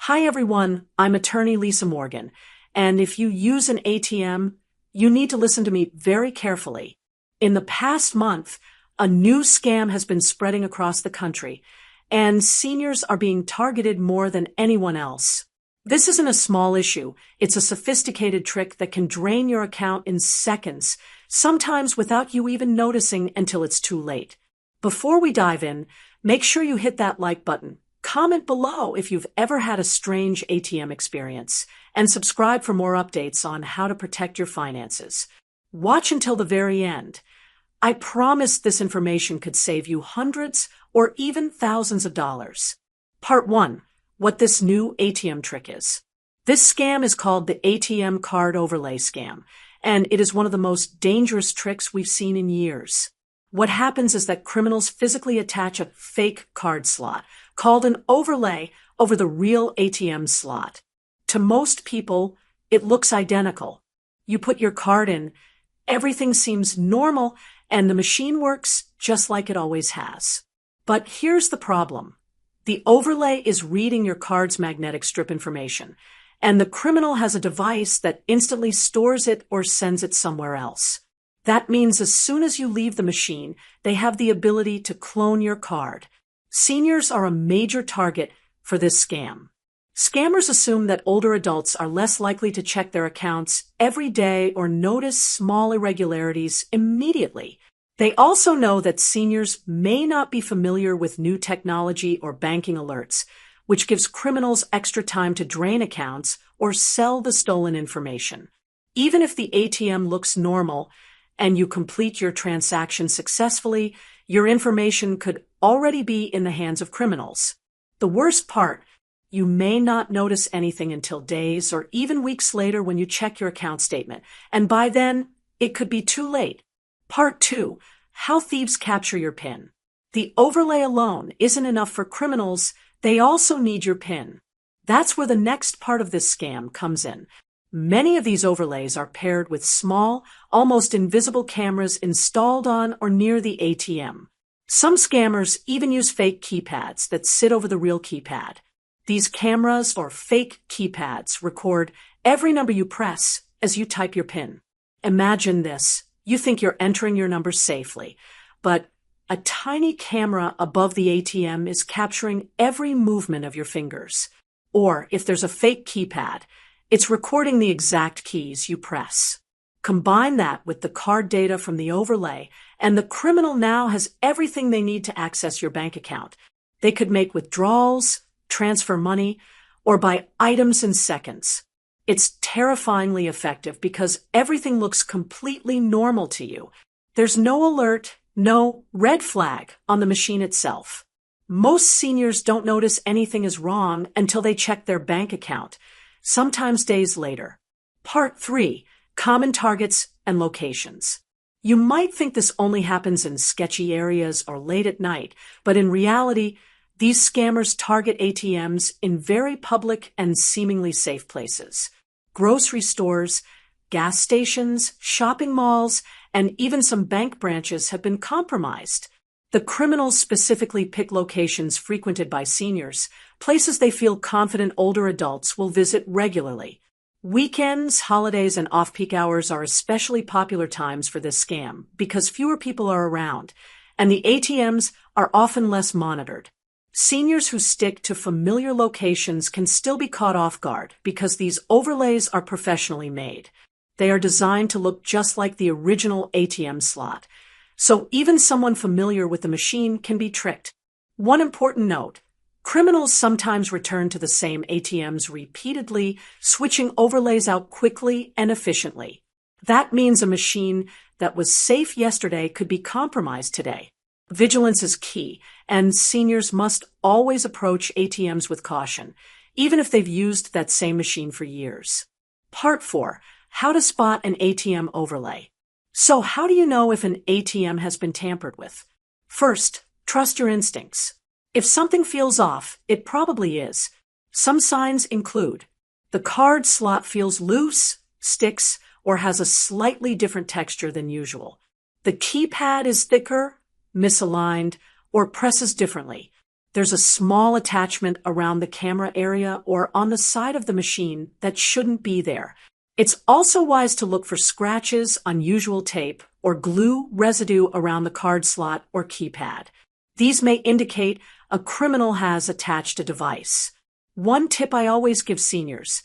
Hi everyone, I'm attorney Lisa Morgan, and if you use an ATM, you need to listen to me very carefully. In the past month, a new scam has been spreading across the country, and seniors are being targeted more than anyone else. This isn't a small issue. It's a sophisticated trick that can drain your account in seconds, sometimes without you even noticing until it's too late. Before we dive in, make sure you hit that like button. Comment below if you've ever had a strange ATM experience, and subscribe for more updates on how to protect your finances. Watch until the very end. I promise this information could save you hundreds or even thousands of dollars. Part 1. What this new ATM trick is. This scam is called the ATM card overlay scam, and it is one of the most dangerous tricks we've seen in years. What happens is that criminals physically attach a fake card slot, called an overlay, over the real ATM slot. To most people, it looks identical. You put your card in, everything seems normal, and the machine works just like it always has. But here's the problem. The overlay is reading your card's magnetic strip information, and the criminal has a device that instantly stores it or sends it somewhere else. That means as soon as you leave the machine, they have the ability to clone your card. Seniors are a major target for this scam. Scammers assume that older adults are less likely to check their accounts every day or notice small irregularities immediately. They also know that seniors may not be familiar with new technology or banking alerts, which gives criminals extra time to drain accounts or sell the stolen information. Even if the ATM looks normal and you complete your transaction successfully, your information could already be in the hands of criminals. The worst part, you may not notice anything until days or even weeks later when you check your account statement, and by then, it could be too late. Part 2. How thieves capture your PIN. The overlay alone isn't enough for criminals, they also need your PIN. That's where the next part of this scam comes in. Many of these overlays are paired with small, almost invisible cameras installed on or near the ATM. Some scammers even use fake keypads that sit over the real keypad. These cameras or fake keypads record every number you press as you type your PIN. Imagine this. You think you're entering your number safely, but a tiny camera above the ATM is capturing every movement of your fingers. Or if there's a fake keypad, it's recording the exact keys you press. Combine that with the card data from the overlay, and the criminal now has everything they need to access your bank account. They could make withdrawals, transfer money, or buy items in seconds. It's terrifyingly effective because everything looks completely normal to you. There's no alert, no red flag on the machine itself. Most seniors don't notice anything is wrong until they check their bank account, sometimes days later. Part 3. Common targets and locations. You might think this only happens in sketchy areas or late at night, but in reality, these scammers target ATMs in very public and seemingly safe places. Grocery stores, gas stations, shopping malls, and even some bank branches have been compromised. The criminals specifically pick locations frequented by seniors, places they feel confident older adults will visit regularly. Weekends, holidays, and off-peak hours are especially popular times for this scam because fewer people are around, and the ATMs are often less monitored. Seniors who stick to familiar locations can still be caught off guard because these overlays are professionally made. They are designed to look just like the original ATM slot, so even someone familiar with the machine can be tricked. One important note. Criminals sometimes return to the same ATMs repeatedly, switching overlays out quickly and efficiently. That means a machine that was safe yesterday could be compromised today. Vigilance is key, and seniors must always approach ATMs with caution, even if they've used that same machine for years. Part 4. How to spot an ATM overlay. So how do you know if an ATM has been tampered with? First, trust your instincts. If something feels off, it probably is. Some signs include the card slot feels loose, sticks, or has a slightly different texture than usual. The keypad is thicker, misaligned, or presses differently. There's a small attachment around the camera area or on the side of the machine that shouldn't be there. It's also wise to look for scratches, unusual tape, or glue residue around the card slot or keypad. These may indicate a criminal has attached a device. One tip I always give seniors: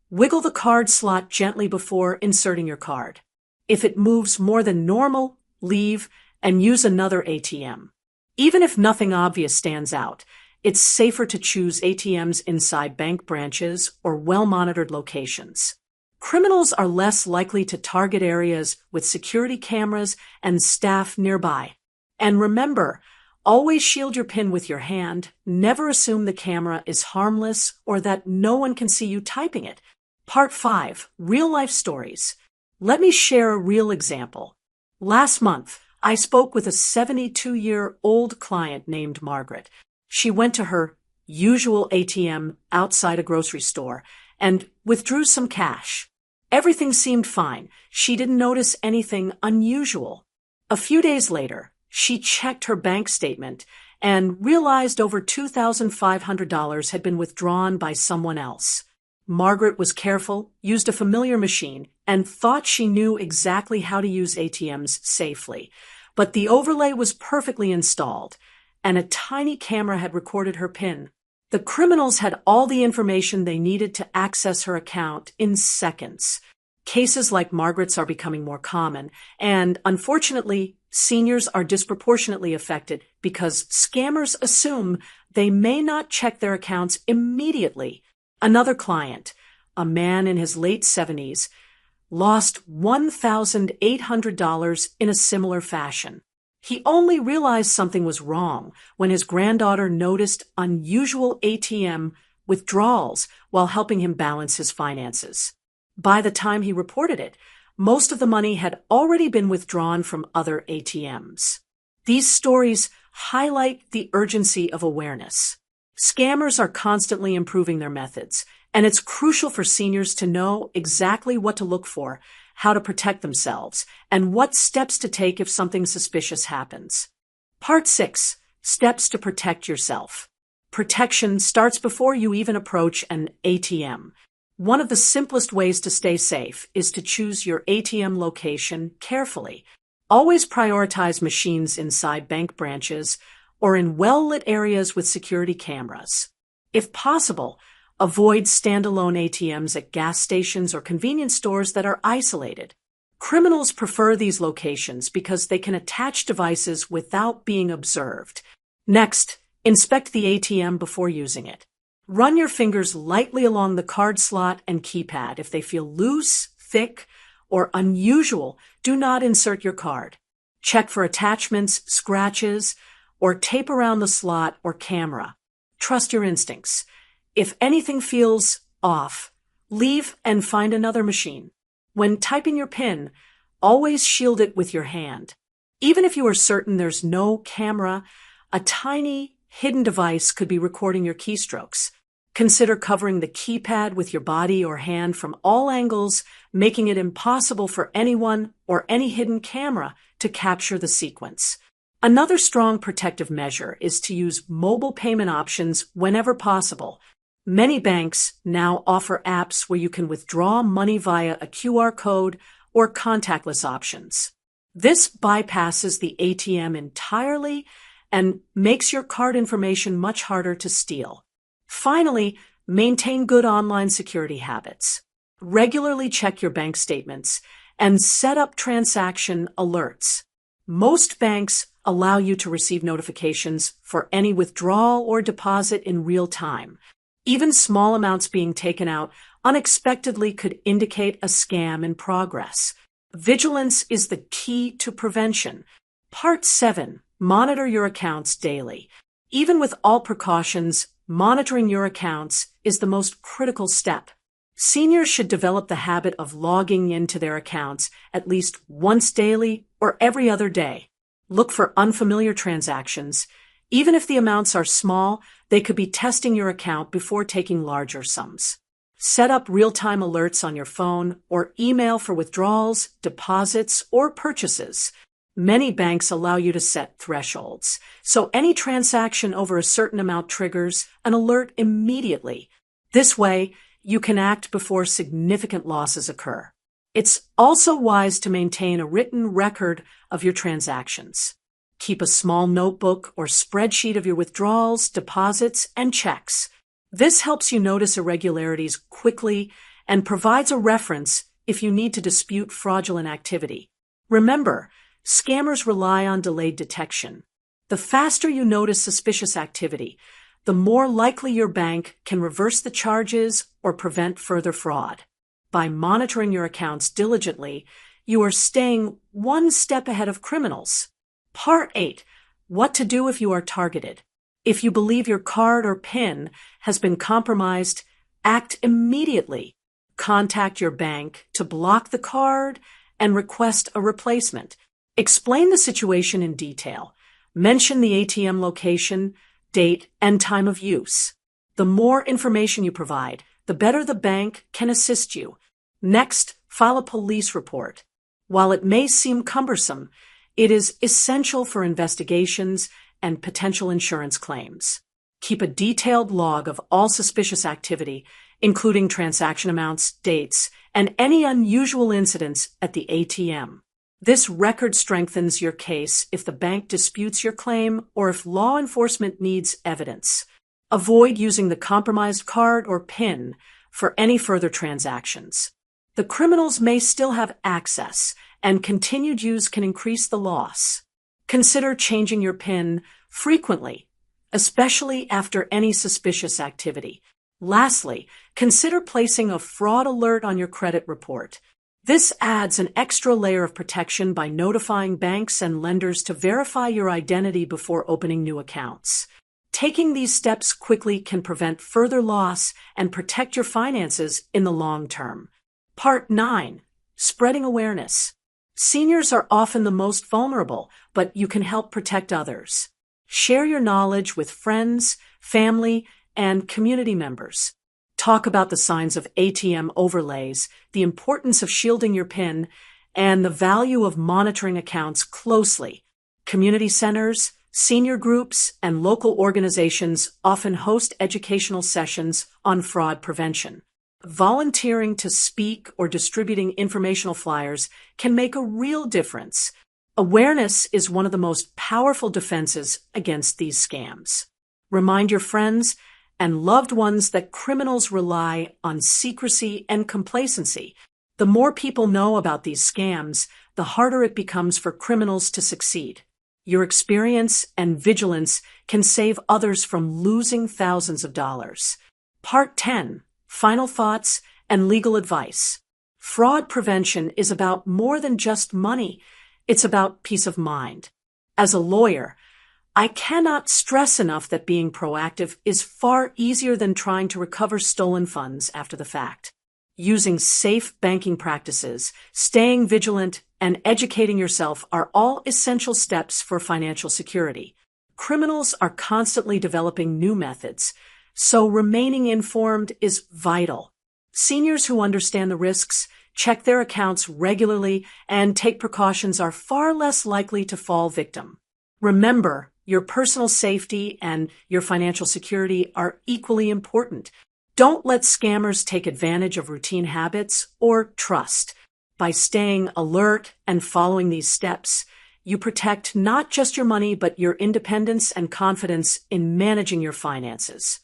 wiggle the card slot gently before inserting your card. If it moves more than normal, leave and use another ATM. Even if nothing obvious stands out, it's safer to choose ATMs inside bank branches or well-monitored locations. Criminals are less likely to target areas with security cameras and staff nearby. And remember, always shield your PIN with your hand. Never assume the camera is harmless or that no one can see you typing it. Part 5. Real-life stories. Let me share a real example. Last month, I spoke with a 72-year-old client named Margaret. She went to her usual ATM outside a grocery store and withdrew some cash. Everything seemed fine. She didn't notice anything unusual. A few days later, she checked her bank statement and realized over $2,500 had been withdrawn by someone else. Margaret was careful, used a familiar machine, and thought she knew exactly how to use ATMs safely. But the overlay was perfectly installed, and a tiny camera had recorded her PIN. The criminals had all the information they needed to access her account in seconds. Cases like Margaret's are becoming more common, and unfortunately, seniors are disproportionately affected because scammers assume they may not check their accounts immediately. Another client, a man in his late 70s, lost $1,800 in a similar fashion. He only realized something was wrong when his granddaughter noticed unusual ATM withdrawals while helping him balance his finances. By the time he reported it, most of the money had already been withdrawn from other ATMs. These stories highlight the urgency of awareness. Scammers are constantly improving their methods, and it's crucial for seniors to know exactly what to look for, how to protect themselves, and what steps to take if something suspicious happens. Part 6. Steps to protect yourself. Protection starts before you even approach an ATM. One of the simplest ways to stay safe is to choose your ATM location carefully. Always prioritize machines inside bank branches or in well-lit areas with security cameras. If possible, avoid standalone ATMs at gas stations or convenience stores that are isolated. Criminals prefer these locations because they can attach devices without being observed. Next, inspect the ATM before using it. Run your fingers lightly along the card slot and keypad. If they feel loose, thick, or unusual, do not insert your card. Check for attachments, scratches, or tape around the slot or camera. Trust your instincts. If anything feels off, leave and find another machine. When typing your PIN, always shield it with your hand. Even if you are certain there's no camera, a tiny hidden device could be recording your keystrokes. Consider covering the keypad with your body or hand from all angles, making it impossible for anyone or any hidden camera to capture the sequence. Another strong protective measure is to use mobile payment options whenever possible. Many banks now offer apps where you can withdraw money via a QR code or contactless options. This bypasses the ATM entirely and makes your card information much harder to steal. Finally, maintain good online security habits. Regularly check your bank statements and set up transaction alerts. Most banks allow you to receive notifications for any withdrawal or deposit in real time. Even small amounts being taken out unexpectedly could indicate a scam in progress. Vigilance is the key to prevention. Part 7. Monitor your accounts daily. Even with all precautions, monitoring your accounts is the most critical step. Seniors should develop the habit of logging into their accounts at least once daily or every other day. Look for unfamiliar transactions. Even if the amounts are small, they could be testing your account before taking larger sums. Set up real-time alerts on your phone or email for withdrawals, deposits, or purchases. Many banks allow you to set thresholds, so any transaction over a certain amount triggers an alert immediately. This way, you can act before significant losses occur. It's also wise to maintain a written record of your transactions. Keep a small notebook or spreadsheet of your withdrawals, deposits, and checks. This helps you notice irregularities quickly and provides a reference if you need to dispute fraudulent activity. Remember, scammers rely on delayed detection. The faster you notice suspicious activity, the more likely your bank can reverse the charges or prevent further fraud. By monitoring your accounts diligently, you are staying one step ahead of criminals. Part 8. What to do if you are targeted. If you believe your card or PIN has been compromised, act immediately. Contact your bank to block the card and request a replacement. Explain the situation in detail. Mention the ATM location, date, and time of use. The more information you provide, the better the bank can assist you. Next, file a police report. While it may seem cumbersome, it is essential for investigations and potential insurance claims. Keep a detailed log of all suspicious activity, including transaction amounts, dates, and any unusual incidents at the ATM. This record strengthens your case if the bank disputes your claim or if law enforcement needs evidence. Avoid using the compromised card or PIN for any further transactions. The criminals may still have access, and continued use can increase the loss. Consider changing your PIN frequently, especially after any suspicious activity. Lastly, consider placing a fraud alert on your credit report. This adds an extra layer of protection by notifying banks and lenders to verify your identity before opening new accounts. Taking these steps quickly can prevent further loss and protect your finances in the long term. Part 9. Spreading awareness. Seniors are often the most vulnerable, but you can help protect others. Share your knowledge with friends, family, and community members. Talk about the signs of ATM overlays, the importance of shielding your PIN, and the value of monitoring accounts closely. Community centers, senior groups, and local organizations often host educational sessions on fraud prevention. Volunteering to speak or distributing informational flyers can make a real difference. Awareness is one of the most powerful defenses against these scams. Remind your friends and loved ones that criminals rely on secrecy and complacency. The more people know about these scams, the harder it becomes for criminals to succeed. Your experience and vigilance can save others from losing thousands of dollars. Part 10. Final thoughts and legal advice. Fraud prevention is about more than just money. It's about peace of mind. As a lawyer, I cannot stress enough that being proactive is far easier than trying to recover stolen funds after the fact. Using safe banking practices, staying vigilant, and educating yourself are all essential steps for financial security. Criminals are constantly developing new methods, so remaining informed is vital. Seniors who understand the risks, check their accounts regularly, and take precautions are far less likely to fall victim. Remember, your personal safety and your financial security are equally important. Don't let scammers take advantage of routine habits or trust. By staying alert and following these steps, you protect not just your money but your independence and confidence in managing your finances.